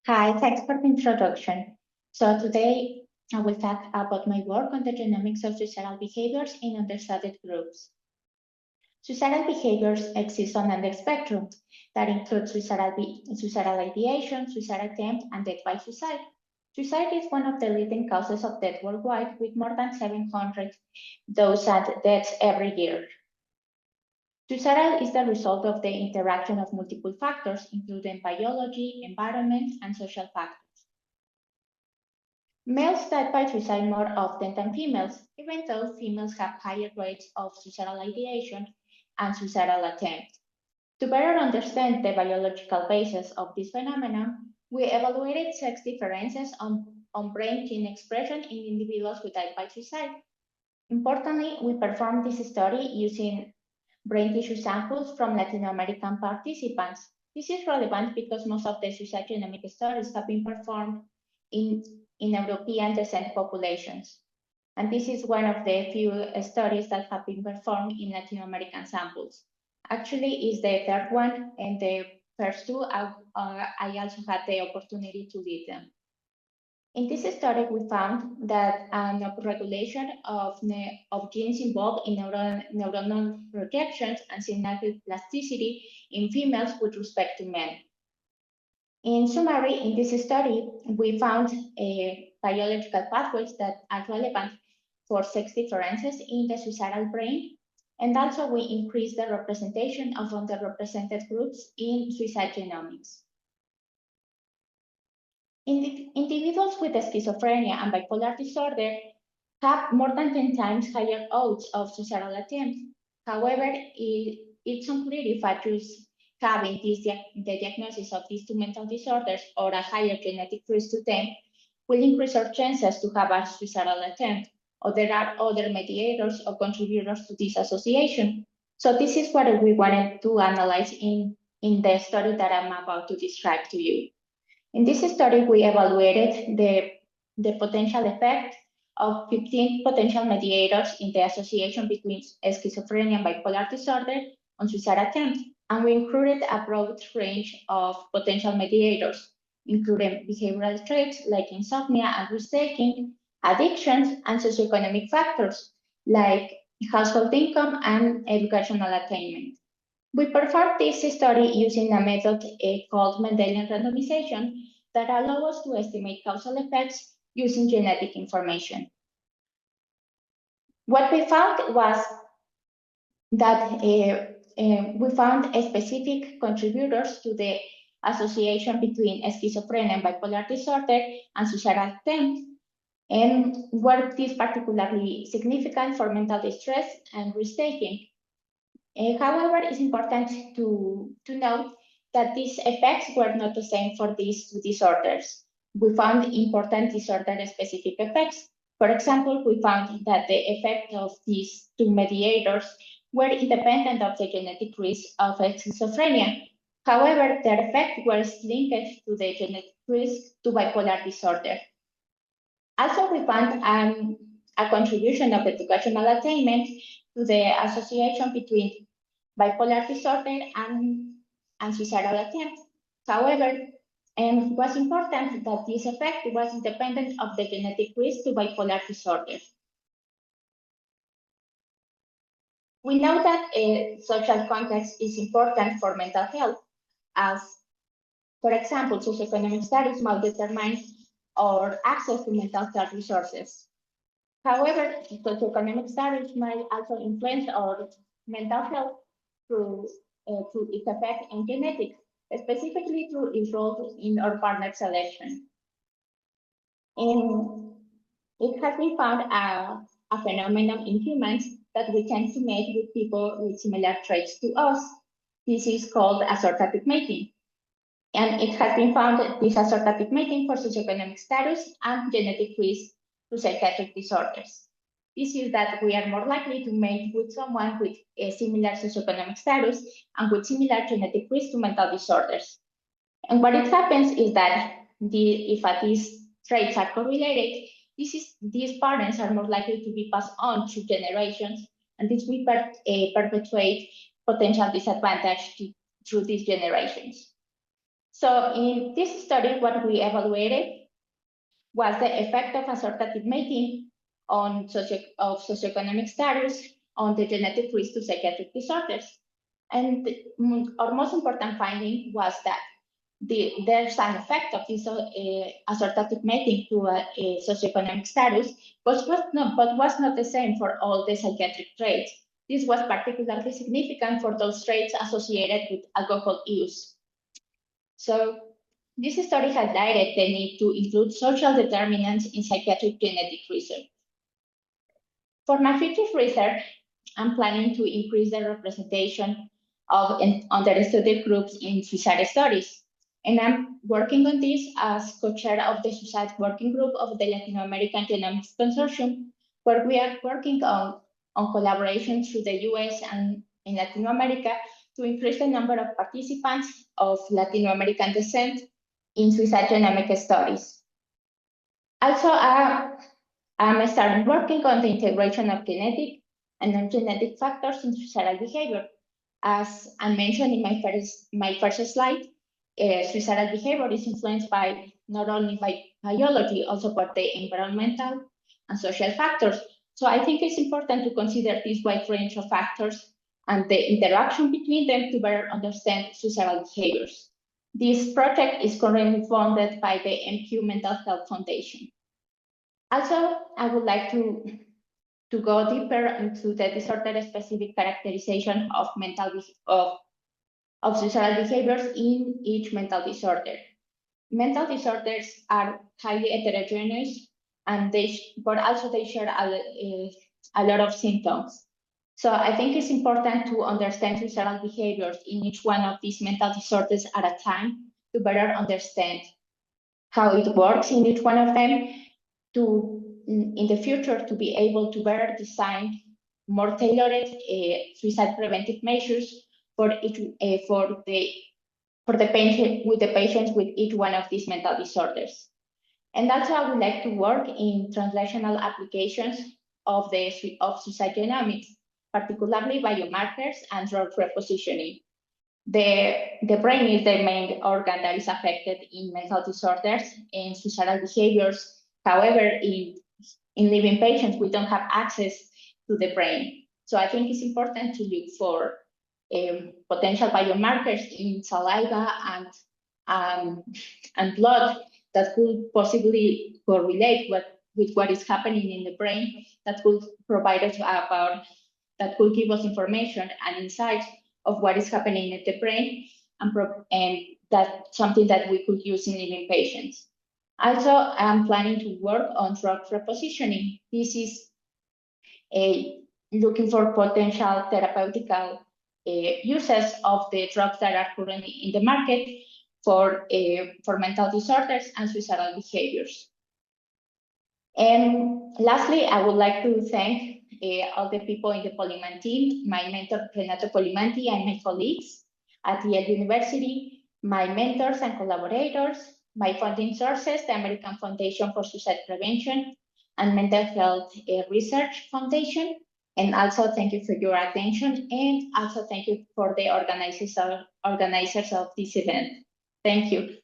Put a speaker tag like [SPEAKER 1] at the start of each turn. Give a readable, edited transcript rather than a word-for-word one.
[SPEAKER 1] Hi, thanks for the introduction. So today I will talk about my work on the genomics of suicidal behaviors in understudied groups. Suicidal behaviors exist on the spectrum that includes suicidal ideation, suicide attempt, and death by suicide. Suicide is one of the leading causes of death worldwide, with more than 700,000 deaths every year. Suicidal is the result of the interaction of multiple factors, including biology, environment, and social factors. Males die by suicide more often than females, even though females have higher rates of suicidal ideation and suicidal attempt. To better understand the biological basis of this phenomenon, we evaluated sex differences on brain gene expression in individuals who died by suicide. Importantly, we performed this study using brain tissue samples from Latin American participants. This is relevant because most of the suicide genomic studies have been performed in European descent populations. And this is one of the few studies that have been performed in Latin American samples. Actually, it's the third one, and the first two, I also had the opportunity to lead them. In this study, we found that an upregulation of genes involved in neuronal projections and synaptic plasticity in females with respect to men. In summary, in this study, we found biological pathways that are relevant for sex differences in the suicidal brain, and also we increased the representation of underrepresented groups in suicide genomics. Individuals with schizophrenia and bipolar disorder have more than 10 times higher odds of suicidal attempt. However, it's unclear if adults having the diagnosis of these two mental disorders or a higher genetic risk to them will increase our chances to have a suicidal attempt, or there are other mediators or contributors to this association. So this is what we wanted to analyze in the study that I'm about to describe to you. In this study, we evaluated the potential effect of 15 potential mediators in the association between schizophrenia and bipolar disorder on suicide attempt, and we included a broad range of potential mediators, including behavioral traits like insomnia and risk-taking, addictions, and socioeconomic factors like household income and educational attainment. We performed this study using a method called Mendelian randomization that allows us to estimate causal effects using genetic information. What we found was that we found specific contributors to the association between schizophrenia and bipolar disorder and suicidal attempt, and were this particularly significant for mental distress and risk-taking. However, it's important to note that these effects were not the same for these two disorders. We found important disorder-specific effects. For example, we found that the effect of these two mediators were independent of the genetic risk of schizophrenia. However, their effect was linked to the genetic risk to bipolar disorder. Also, we found a contribution of educational attainment to the association between bipolar disorder and suicidal attempt. However, it was important that this effect was independent of the genetic risk to bipolar disorder. We know that social context is important for mental health, as, for example, socioeconomic status might determine our access to mental health resources. However, socioeconomic status might also influence our mental health through its effect on genetics, specifically through its role in our partner selection. And it has been found a phenomenon in humans that we tend to mate with people with similar traits to us. This is called assortative mating. And it has been found that this assortative mating for socioeconomic status and genetic risk to psychiatric disorders. This is that we are more likely to mate with someone with a similar socioeconomic status and with similar genetic risk to mental disorders. And what it happens is that if these traits are correlated, these patterns are more likely to be passed on to generations, and this will perpetuate potential disadvantage through these generations. So in this study, what we evaluated was the effect of assortative mating on socioeconomic status on the genetic risk to psychiatric disorders. And our most important finding was that there's an effect of this assortative mating to a socioeconomic status, but was not the same for all the psychiatric traits. This was particularly significant for those traits associated with alcohol use. So this study highlighted the need to include social determinants in psychiatric genetic research. For my future research, I'm planning to increase the representation of understudied groups in suicide studies. And I'm working on this as co-chair of the Suicide Working Group of the Latin American Genomics Consortium, where we are working on collaboration through the US and in Latin America to increase the number of participants of Latin American descent in suicide genomic studies. Also, I'm starting working on the integration of genetic and non-genetic factors in suicidal behavior. As I mentioned in my first slide, suicidal behavior is influenced by not only by biology, also by the environmental and social factors. So I think it's important to consider this wide range of factors and the interaction between them to better understand suicidal behaviors. This project is currently funded by the MQ Mental Health Foundation. Also, I would like to go deeper into the disorder-specific characterization of suicidal behaviors in each mental disorder. Mental disorders are highly heterogeneous, but also they share a lot of symptoms. So I think it's important to understand suicidal behaviors in each one of these mental disorders at a time to better understand how it works in each one of them, to in the future to be able to better design more tailored suicide preventive measures for the patients with each one of these mental disorders. And also, I would like to work in translational applications of suicide genomics, particularly biomarkers and drug repositioning. The brain is the main organ that is affected in mental disorders and suicidal behaviors. However, in living patients, we don't have access to the brain. So I think it's important to look for potential biomarkers in saliva and blood that could possibly correlate with what is happening in the brain, that could provide us that could give us information and insight of what is happening in the brain, and that's something that we could use in living patients. Also, I'm planning to work on drug repositioning. This is looking for potential therapeutical uses of the drugs that are currently in the market for mental disorders and suicidal behaviors. And lastly, I would like to thank all the people in the Polyman team, my mentor, Renato Polimanti, and my colleagues at Yale University, my mentors and collaborators, my funding sources, the American Foundation for Suicide Prevention and Mental Health Research Foundation. And also thank you for your attention, and also thank you for the organizers of this event. Thank you.